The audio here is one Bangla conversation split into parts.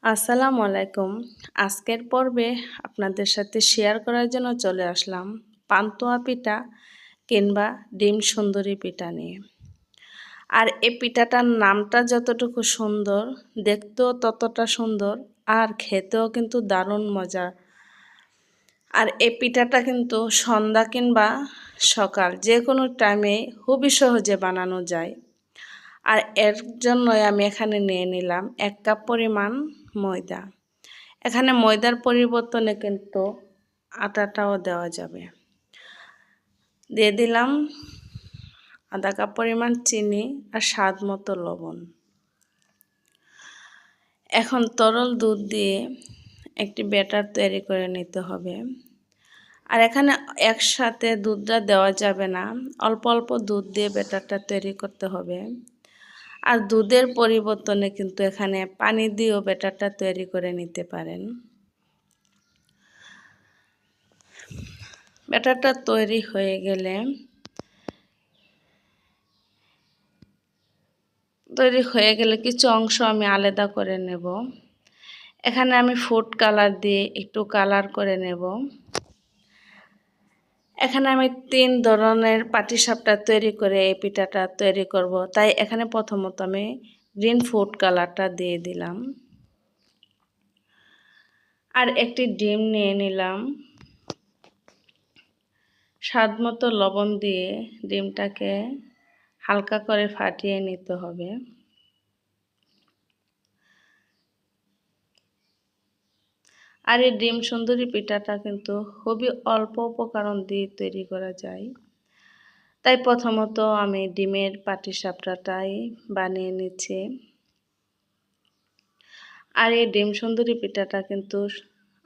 আসসালামু আলাইকুম। আজকের পর্বে আপনাদের সাথে শেয়ার করার জন্য চলে আসলাম পান্তুয়া পিঠা কিংবা ডিম সুন্দরী পিঠা নিয়ে। আর এই পিঠাটার নামটা যতটুকু সুন্দর, দেখতেও ততটা সুন্দর আর খেতেও কিন্তু দারুণ মজা। আর এই পিঠাটা কিন্তু সন্ধ্যা কিংবা সকাল যে কোনো টাইমে খুবই সহজে বানানো যায়। আর এর জন্যই আমি এখানে নিয়ে নিলাম 1 কাপ পরিমাণ ময়দা। এখানে ময়দার পরিবর্তনে কিন্তু আটাটাও দেওয়া যাবে। দিয়ে দিলাম আধা কাপ পরিমাণ চিনি আর স্বাদ মতো লবণ। এখন তরল দুধ দিয়ে একটি ব্যাটার তৈরি করে নিতে হবে। আর এখানে একসাথে দুধটা দেওয়া যাবে না, অল্প অল্প দুধ দিয়ে ব্যাটারটা তৈরি করতে হবে। আর দুধের পরিবর্তনে কিন্তু এখানে পানি দিয়েও ব্যাটারটা তৈরি করে নিতে পারেন। ব্যাটারটা তৈরি হয়ে গেলে কিছু অংশ আমি আলাদা করে নেব। এখানে আমি ফুড কালার দিয়ে একটু কালার করে নেব। এখানে আমি 3 ধরনের পাটিসাপটা তৈরি করে এই পিঠাটা তৈরি করব, তাই এখানে প্রথমত আমি গ্রিন ফুড কালারটা দিয়ে দিলাম। আর একটি ডিম নিয়ে নিলাম। স্বাদ মতো লবণ দিয়ে ডিমটাকে হালকা করে ফাটিয়ে নিতে হবে। আর এই ডিম সুন্দরী পিঠাটা কিন্তু খুবই অল্প উপকরণ দিয়ে তৈরি করা যায়, তাই প্রথমত আমি ডিমের পাটিসাপটাটাই বানিয়ে নিচ্ছি। আর এই ডিম সুন্দরী পিঠাটা কিন্তু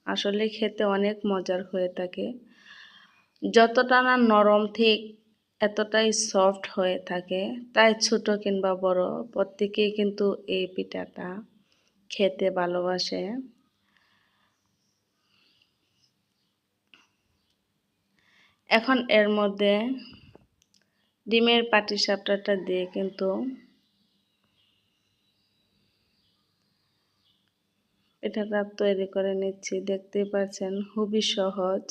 আসলে খেতে অনেক মজার হয়ে থাকে। যতটা না নরম ঠিক এতটাই সফট হয়ে থাকে, তাই ছোট কিংবা বড় প্রত্যেকেই কিন্তু এই পিঠাটা খেতে ভালোবাসে। এখন এর মধ্যে ডিমের পাটিসাপটাটা দিয়ে কিন্তু পিঠাটা তৈরি করে নিচ্ছি। দেখতেই পাচ্ছেন খুবই সহজ।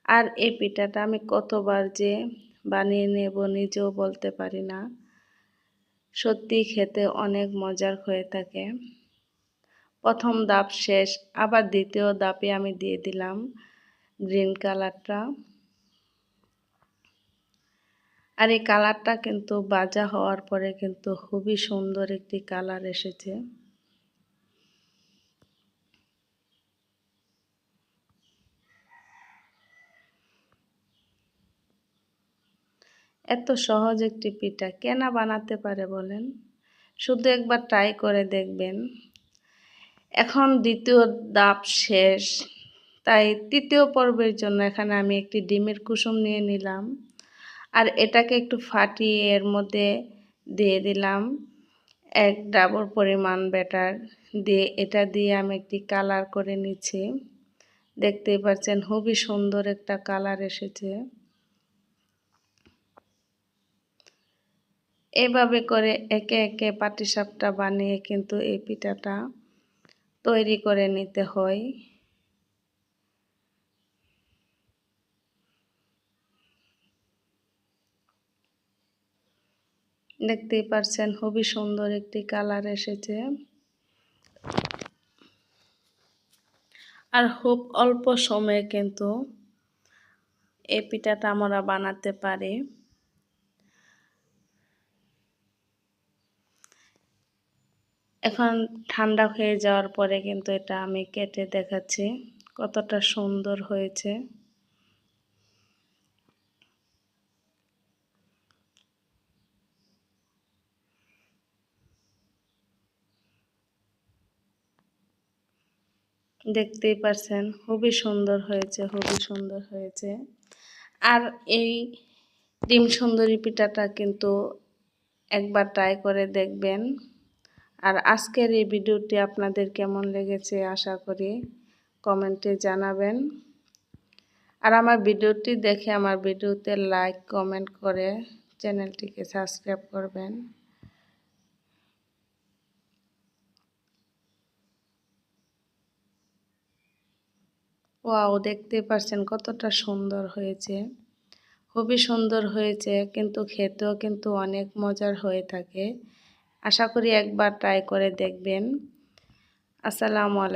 আর এই পিঠাটা আমি কতবার যে বানিয়ে নেব নিজেও বলতে পারি না। সত্যি খেতে অনেক মজার হয়ে থাকে। প্রথম ধাপ শেষ, আবার দ্বিতীয় ধাপে আমি দিয়ে দিলাম গ্রিন কালারটা। আর এই কালারটা কিন্তু ভাজা হওয়ার পরে কিন্তু খুবই সুন্দর একটি কালার এসেছে। এত সহজ একটি পিঠা কে না বানাতে পারে বলেন? শুধু একবার ট্রাই করে দেখবেন। এখন দ্বিতীয় ধাপ শেষ, তাই তৃতীয় পর্বের জন্য এখানে আমি একটি ডিমের কুসুম নিয়ে নিলাম। আর এটাকে একটু ফাটিয়ে এর মধ্যে দিয়ে দিলাম 1 ডাবল পরিমাণ ব্যাটার দিয়ে, এটা দিয়ে আমি একটি কালার করে নিচ্ছি। দেখতেই পাচ্ছেন খুবই সুন্দর একটা কালার এসেছে। এভাবে করে একে একে পাটিসাপটা বানিয়ে কিন্তু এই পিঠাটা তৈরি করে নিতে হয়। দেখতেই পাচ্ছেন খুবই সুন্দর একটি কালার এসেছে। আর খুব অল্প সময়ে কিন্তু এই পিঠাটা আমরা বানাতে পারি। এখন ঠান্ডা হয়ে যাওয়ার পরে কিন্তু এটা আমি কেটে দেখাচ্ছি কতটা সুন্দর হয়েছে। দেখতেই পাচ্ছেন খুবই সুন্দর হয়েছে, খুবই সুন্দর হয়েছে। আর এই ডিম সুন্দরী পিঠাটা কিন্তু একবার ট্রাই করে দেখবেন। আর আজকের এই ভিডিওটি আপনাদের কেমন লেগেছে আশা করি কমেন্টে জানাবেন। আর আমার ভিডিওটি দেখে আমার ভিডিওতে লাইক কমেন্ট করে চ্যানেলটিকে সাবস্ক্রাইব করবেন। ওয়াও, দেখতে পাচ্ছেন কতটা সুন্দর হয়েছে। খুবই সুন্দর হয়েছে, কিন্তু খেতেও কিন্তু অনেক মজার হয়ে থাকে। আশা করি একবার ট্রাই করে দেখবেন। আসসালামু আলাইকুম।